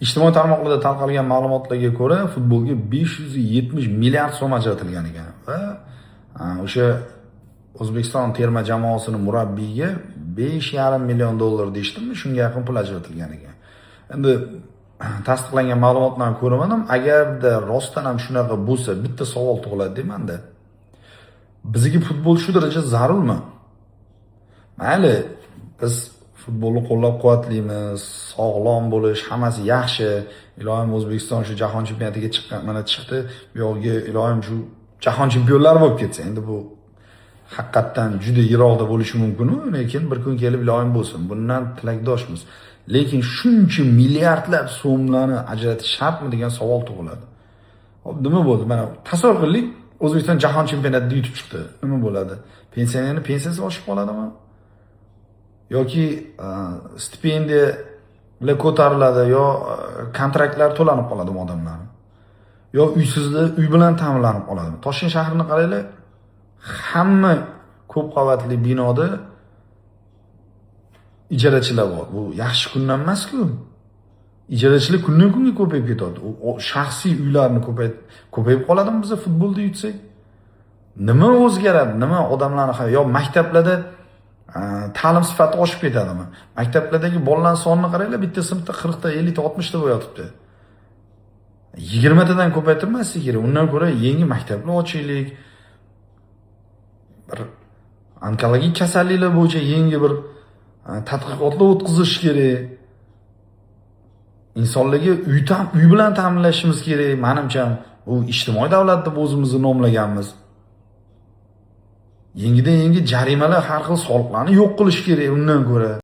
Ijtimoiy tarmoqlarda tarqalgan ma'lumotlarga ko'ra, futbolga 570 milliard so'm ajratilgan ekan va o'sha O'zbekiston terma jamoasining murabbiyiga 5,5 million dollar deyishdimi, shunga yaqin pul ajratilgan ekan. Endi tasdiqlangan ma'lumotlarni ko'rmadim. Agarda rostdan ham shunaqa bo'lsa, bitta savol tug'iladi deyman-da. Bizga futbol shu daraja zarurmi? Mayli, biz futbolni qo'llab-quvvatlaymiz, sog'lom bo'lish, hammasi yaxshi. Ilohim O'zbekiston shu jahon chempionatiga chiqqan, mana chiqdi. Bu yo'lga ilohim shu jahon chempionlari bo'lib ketsa. Endi bu haqiqatan juda yiroqda bo'lishi mumkin-ku, lekin bir kun kelib ilohim bo'lsin. Bundan tilakdoshmiz. Lekin shuncha milliardlab so'mlarni ajratish shartmi degan savol tug'iladi. Hop, nima bo'ldi? Mana tasavvur qiling, O'zbekiston jahon chempionatida yutib chiqdi. Nima bo'ladi? Pensionerning pensiyasi oshib qoladimi? Yoki stipendiyalar ko'tariladi, yo kontraktlar to'lanib qoladimi odamlarning? Yo uysizlar uy bilan ta'minlanib qoladimi? Toshkent shahrini qaranglar, hamma ko'p qavatli binoda ijarachilar bor. Bu yaxshi kundan emas-ku. Ijarachilar kundan kunga ko'payib ketadi. O shaxsiy uylarni ko'payib qoladimi biz futbolda yutsak? Nima o'zgaradi? Nima odamlarning yo maktablarda ta'lim sifati oshib ketadimi? Maktablardagi bolalar sonini qaranglar, bitta sinfda 40 ta, 50 ta, 60 ta bo'yotibdi. 20 tadan ko'paytirmaslik kerak. Undan ko'ra yangi maktablar ochaylik. Bir onkologik kasalliklar bo'yicha yangi bir tadqiqotlar o'tkazish kerak. Insonlarga uy bilan ta'minlashimiz kerak. Menimcha, bu ijtimoiy davlat deb o'zimizni nomlaganmiz. Yangidan yangi jarimalar, har xil soliqlarni yo'q qilish kerak undan ko'ra.